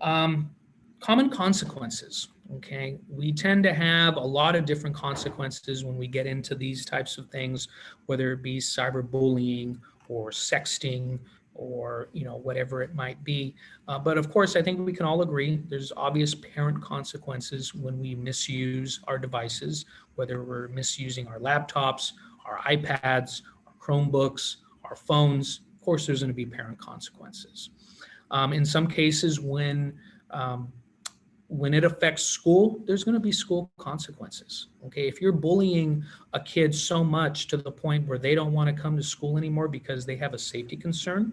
Speaker 1: Common consequences. Okay, we tend to have a lot of different consequences when we get into these types of things, whether it be cyberbullying or sexting or whatever it might be. But of course, I think we can all agree there's obvious parent consequences when we misuse our devices, whether we're misusing our laptops, our iPads, our Chromebooks, our phones. Of course, there's going to be parent consequences. In some cases, when it affects school, there's going to be school consequences. Okay, if you're bullying a kid so much to the point where they don't want to come to school anymore because they have a safety concern,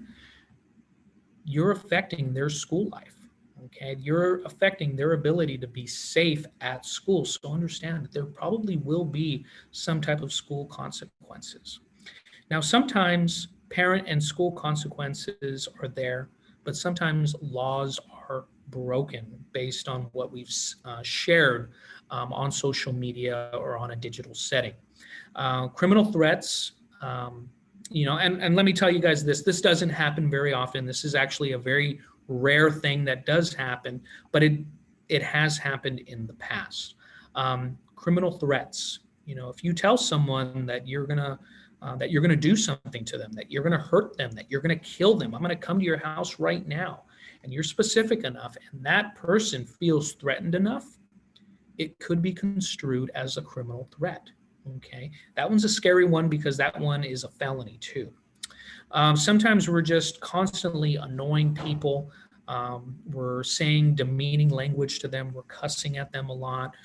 Speaker 1: you're affecting their school life. Okay, you're affecting their ability to be safe at school. So understand that there probably will be some type of school consequences. Now, sometimes parent and school consequences are there, but sometimes laws are broken based on what we've shared on social media or on a digital setting. Criminal threats, and let me tell you guys this doesn't happen very often. This is actually a very rare thing that does happen, but it has happened in the past. Criminal threats, if you tell someone that you're gonna do something to them, that you're gonna hurt them, that you're gonna kill them, I'm gonna come to your house right now, and you're specific enough, and that person feels threatened enough, it could be construed as a criminal threat. Okay, that one's a scary one because that one is a felony too. Sometimes we're just constantly annoying people. We're saying demeaning language to them. We're cussing at them a lot.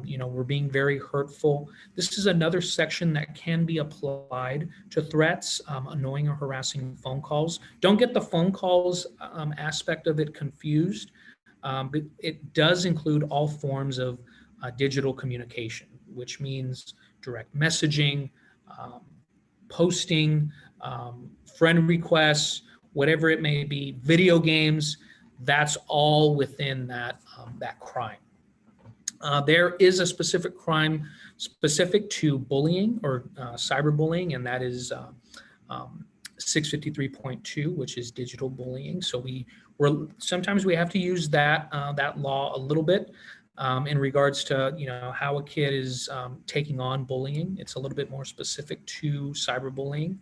Speaker 1: We're being very hurtful. This is another section that can be applied to threats, annoying or harassing phone calls. Don't get the phone calls aspect of it confused, but it does include all forms of digital communication, which means direct messaging, posting, friend requests, whatever it may be, video games. That's all within that crime. There is a specific crime specific to bullying or cyberbullying, and that is 653.2, which is digital bullying. So sometimes we have to use that law a little bit in regards to how a kid is taking on bullying. It's a little bit more specific to cyberbullying.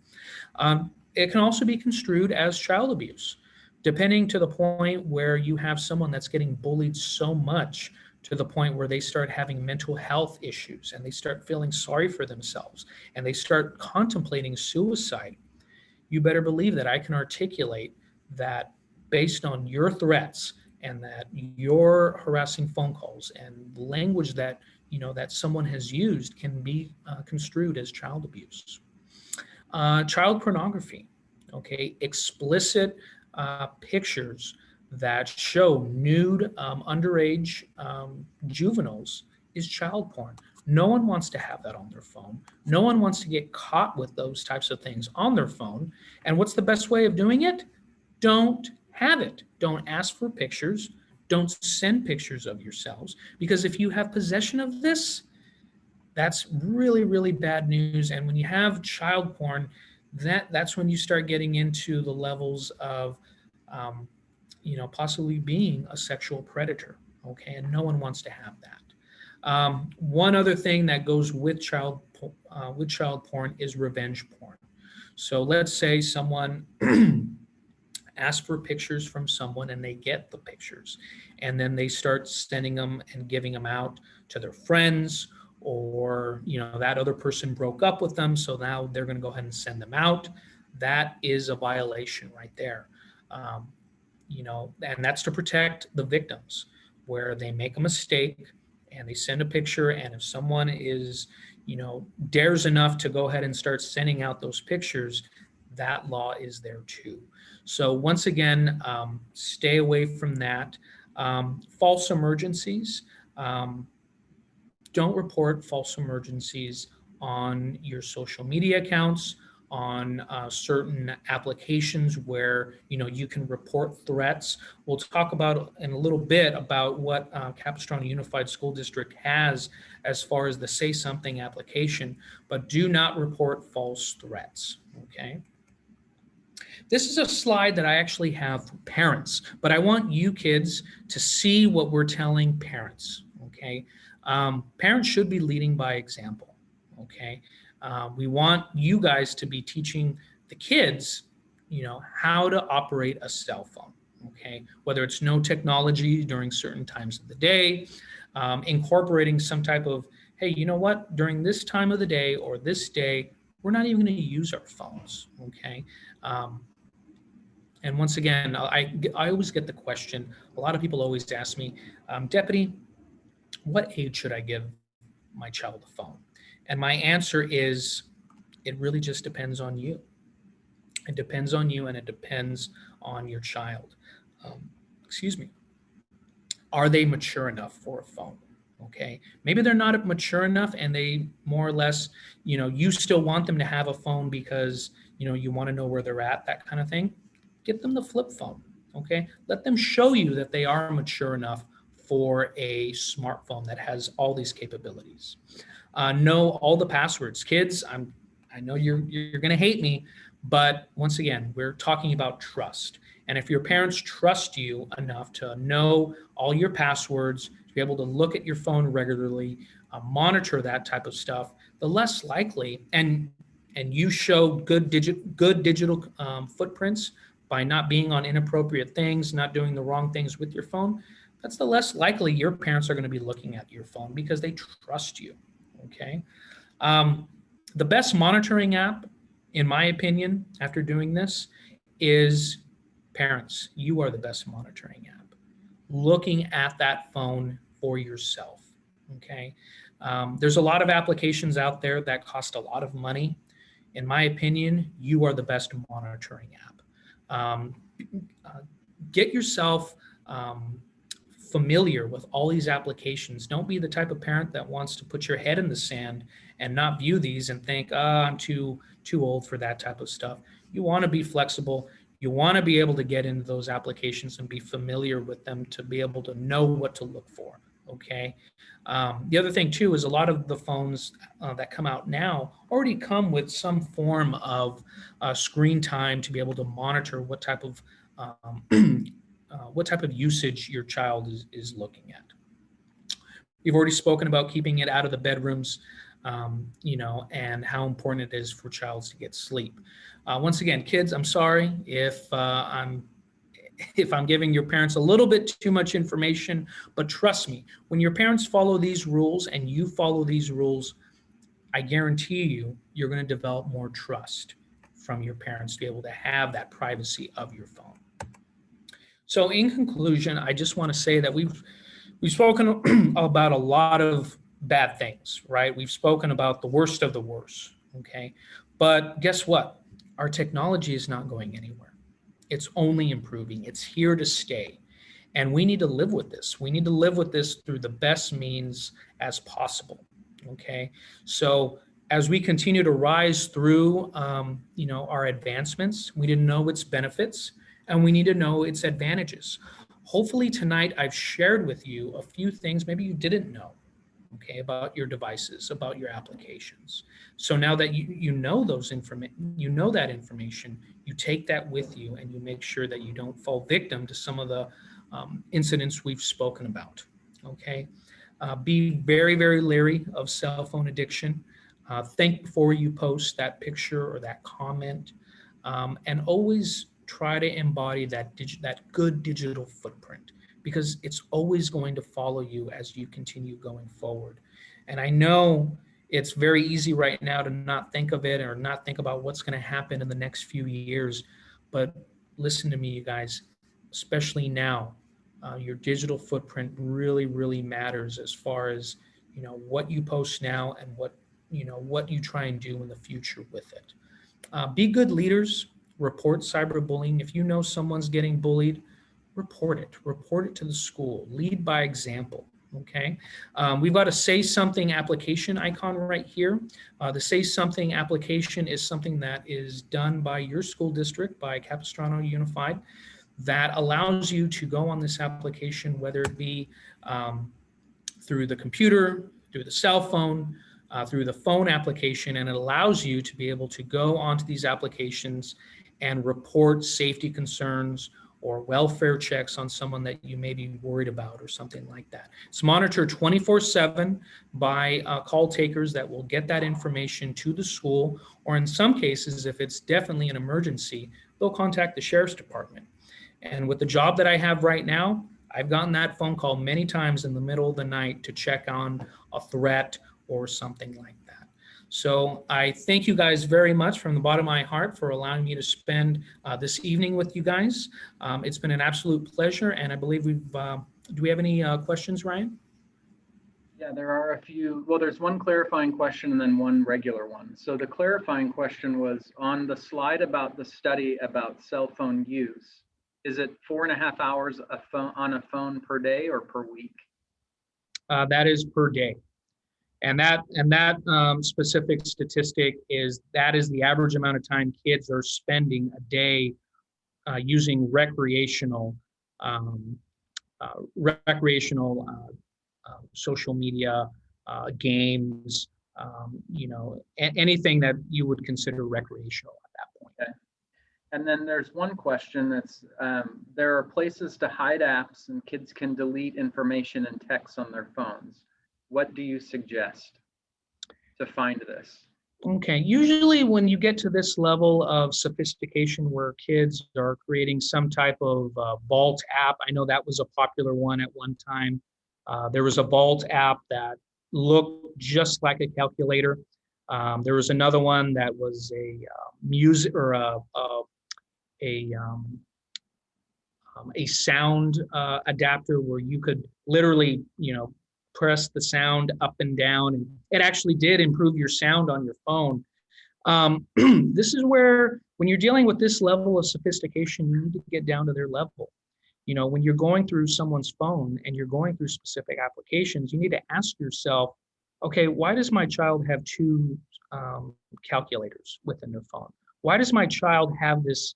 Speaker 1: It can also be construed as child abuse, depending to the point where you have someone that's getting bullied so much to the point where they start having mental health issues and they start feeling sorry for themselves and they start contemplating suicide. You better believe that I can articulate that based on your threats and that your harassing phone calls and language that that someone has used can be construed as child abuse. Child pornography, okay, explicit pictures that show nude underage juveniles is child porn. No one wants to have that on their phone. No one wants to get caught with those types of things on their phone. And what's the best way of doing it? Don't have it. Don't ask for pictures. Don't send pictures of yourselves, because if you have possession of this, that's really, really bad news. And when you have child porn, that's when you start getting into the levels of possibly being a sexual predator, okay? And no one wants to have that. One other thing that goes with child porn is revenge porn. So let's say someone ask for pictures from someone and they get the pictures, and then they start sending them and giving them out to their friends, or that other person broke up with them, so now they're going to go ahead and send them out. That is a violation right there. um, and that's to protect the victims, where they make a mistake and they send a picture, and if someone is dares enough to go ahead and start sending out those pictures, that law is there too. So once again, stay away from that. False emergencies. Um, don't report false emergencies on your social media accounts, on certain applications where you can report threats. We'll talk about in a little bit about what Capistrano Unified School District has as far as the Say Something application, but do not report false threats, okay? This is a slide that I actually have for parents, but I want you kids to see what we're telling parents, okay? Parents should be leading by example, okay? We want you guys to be teaching the kids, how to operate a cell phone, okay? Whether it's no technology during certain times of the day, incorporating some type of, hey, you know what? During this time of the day or this day, we're not even going to use our phones, okay? And once again, I always get the question, a lot of people always ask me, Deputy, what age should I give my child a phone? And my answer is, it really just depends on you. It depends on you, and it depends on your child. Excuse me. Are they mature enough for a phone? Okay. Maybe they're not mature enough, and they more or less, you still want them to have a phone because, you want to know where they're at, that kind of thing. Get them the flip phone, okay? Let them show you that they are mature enough for a smartphone that has all these capabilities. Know all the passwords. Kids, I know you're going to hate me, but once again, we're talking about trust. And if your parents trust you enough to know all your passwords, to be able to look at your phone regularly, monitor that type of stuff, the less likely, and you show good digital footprints by not being on inappropriate things, not doing the wrong things with your phone, that's the less likely your parents are going to be looking at your phone because they trust you, okay? The best monitoring app, in my opinion, after doing this, is parents. You are the best monitoring app. Looking at that phone for yourself, okay? There's a lot of applications out there that cost a lot of money. In my opinion, you are the best monitoring app. Get yourself familiar with all these applications. Don't be the type of parent that wants to put your head in the sand and not view these and think, I'm too old for that type of stuff. You want to be flexible. You want to be able to get into those applications and be familiar with them to be able to know what to look for, okay? The other thing too is a lot of the phones that come out now already come with some form of screen time to be able to monitor what type of usage your child is looking at. We've already spoken about keeping it out of the bedrooms, and how important it is for child to get sleep. Once again, kids, I'm sorry if I'm giving your parents a little bit too much information, but trust me, when your parents follow these rules and you follow these rules, I guarantee you're going to develop more trust from your parents to be able to have that privacy of your phone. So in conclusion, I just want to say that we've spoken about a lot of bad things, right? We've spoken about the worst of the worst, okay? But guess what? Our technology is not going anywhere. It's only improving. It's here to stay. And we need to live with this. We need to live with this through the best means as possible, okay? So as we continue to rise through, our advancements, we need to know its benefits and we need to know its advantages. Hopefully tonight I've shared with you a few things maybe you didn't know, okay, about your devices, about your applications. So now that you know that information, you take that with you and you make sure that you don't fall victim to some of the incidents we've spoken about, okay? Be very, very leery of cell phone addiction. Think before you post that picture or that comment, and always try to embody that good digital footprint, because it's always going to follow you as you continue going forward. And I know it's very easy right now to not think of it or not think about what's going to happen in the next few years, but listen to me, you guys, especially now, your digital footprint really, really matters as far as what you post now and what you try and do in the future with it. Be good leaders. Report cyberbullying. If you know someone's getting bullied, report it. Report it to the school. Lead by example. Okay. We've got a Say Something application icon right here. The Say Something application is something that is done by your school district, by Capistrano Unified, that allows you to go on this application, whether it be through the computer, through the cell phone, through the phone application, and it allows you to be able to go onto these applications and report safety concerns or welfare checks on someone that you may be worried about or something like that. It's monitored 24/7 by call takers that will get that information to the school, or in some cases, if it's definitely an emergency, they'll contact the sheriff's department. And with the job that I have right now, I've gotten that phone call many times in the middle of the night to check on a threat or something like that. So I thank you guys very much from the bottom of my heart for allowing me to spend this evening with you guys. It's been an absolute pleasure, and I believe do we have any questions, Ryan?
Speaker 2: Yeah, there are a few. Well, there's one clarifying question and then one regular one. So the clarifying question was on the slide about the study about cell phone use. Is it 4.5 hours on a phone per day or per week?
Speaker 1: That is per day. And that specific statistic is the average amount of time kids are spending a day using recreational social media, games, anything that you would consider recreational at that point.
Speaker 2: Okay. And then there's one question that's, there are places to hide apps and kids can delete information and text on their phones. What do you suggest to find this?
Speaker 1: Okay, usually when you get to this level of sophistication where kids are creating some type of vault app, I know that was a popular one at one time. There was a vault app that looked just like a calculator. There was another one that was a music or a sound adapter where you could literally, press the sound up and down, and it actually did improve your sound on your phone. This is where, when you're dealing with this level of sophistication, you need to get down to their level. When you're going through someone's phone and you're going through specific applications, you need to ask yourself, okay, why does my child have two calculators within their phone? Why does my child have this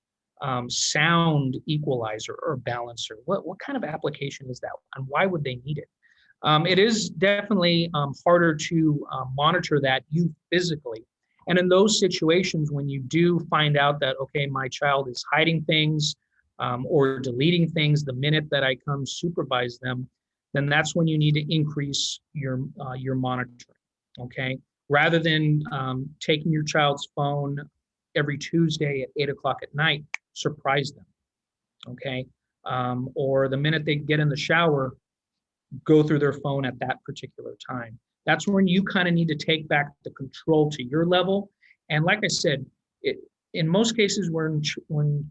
Speaker 1: sound equalizer or balancer? What kind of application is that, and why would they need it? It is definitely harder to monitor that you physically. And in those situations, when you do find out that, okay, my child is hiding things or deleting things the minute that I come supervise them, then that's when you need to increase your monitoring, okay? Rather than taking your child's phone every Tuesday at 8 o'clock at night, surprise them, okay? Or the minute they get in the shower, go through their phone at that particular time. That's when you kind of need to take back the control to your level. And like I said, in most cases when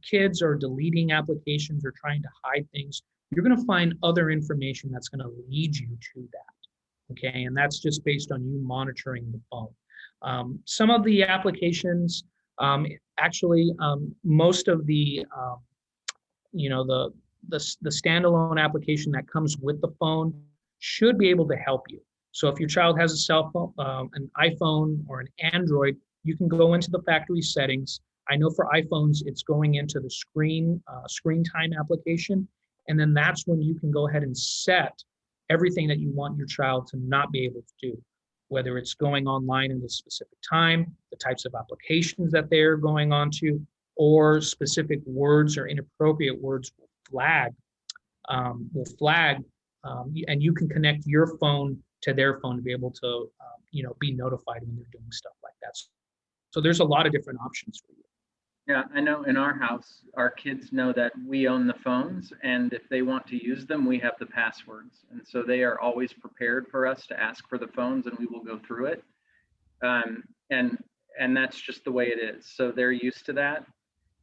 Speaker 1: kids are deleting applications or trying to hide things, you're going to find other information that's going to lead you to that. Okay, and that's just based on you monitoring the phone. Some of the applications, most of the the standalone application that comes with the phone should be able to help you. So if your child has a cell phone, an iPhone or an Android, you can go into the factory settings. I know for iPhones, it's going into the screen time application. And then that's when you can go ahead and set everything that you want your child to not be able to do, whether it's going online at a specific time, the types of applications that they're going on to, or specific words or inappropriate words will flag, and you can connect your phone to their phone to be able to, be notified when they're doing stuff like that. So there's a lot of different options for you.
Speaker 2: Yeah, I know in our house, our kids know that we own the phones, and if they want to use them, we have the passwords. And so they are always prepared for us to ask for the phones, and we will go through it. And that's just the way it is. So they're used to that.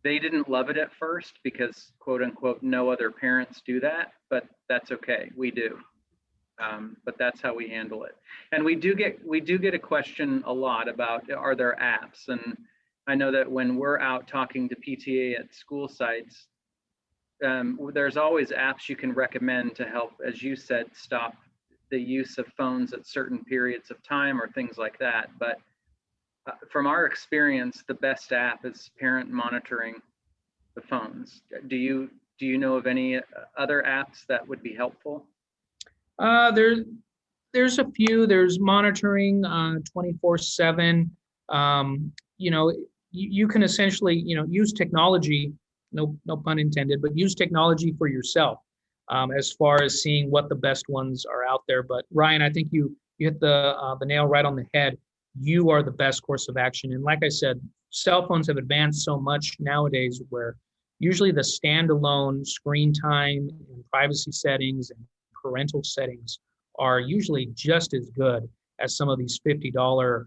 Speaker 2: They didn't love it at first because, quote unquote, no other parents do that, but that's okay. We do. But that's how we handle it. And we do get a question a lot about, are there apps? And I know that when we're out talking to PTA at school sites, there's always apps you can recommend to help, as you said, stop the use of phones at certain periods of time or things like that. But from our experience, the best app is parent monitoring the phones. Do you know of any other apps that would be helpful?
Speaker 1: There's a few. There's monitoring 24/7. You can essentially, use technology, no pun intended, but use technology for yourself as far as seeing what the best ones are out there. But Ryan, I think you hit the nail right on the head. You are the best course of action. And like I said, cell phones have advanced so much nowadays where usually the standalone screen time and privacy settings and parental settings are usually just as good as some of these $50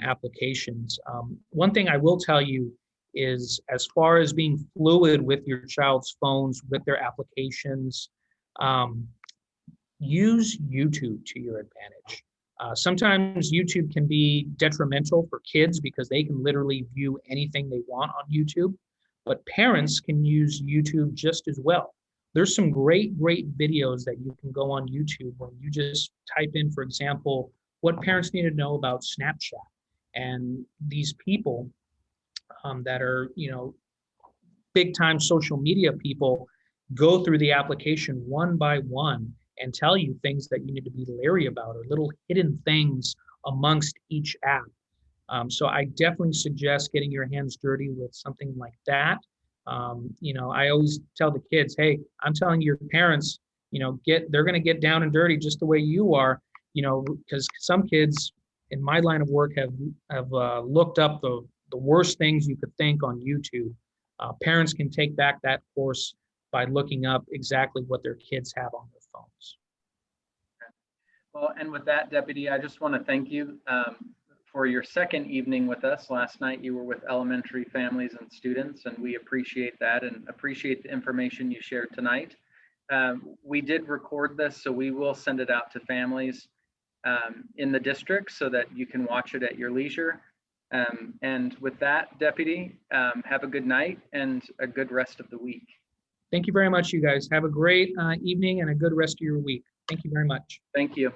Speaker 1: applications. One thing I will tell you is, as far as being fluid with your child's phones, with their applications, use YouTube to your advantage. Sometimes YouTube can be detrimental for kids because they can literally view anything they want on YouTube, but parents can use YouTube just as well. There's some great videos that you can go on YouTube when you just type in, for example, what parents need to know about Snapchat. And these people that are, big time social media people go through the application one by one and tell you things that you need to be leery about or little hidden things amongst each app. So I definitely suggest getting your hands dirty with something like that. I always tell the kids, hey, I'm telling your parents, they're going to get down and dirty just the way you are, because some kids in my line of work have looked up the worst things you could think on YouTube. Parents can take back that course by looking up exactly what their kids have on their phones.
Speaker 2: Well, and with that, Deputy, I just want to thank you for your second evening with us. Last night you were with elementary families and students, and we appreciate that and appreciate the information you shared tonight. We did record this, so we will send it out to families in the district so that you can watch it at your leisure. And with that, Deputy, have a good night and a good rest of the week.
Speaker 1: Thank you very much, you guys. Have a great evening and a good rest of your week. Thank you very much.
Speaker 2: Thank you.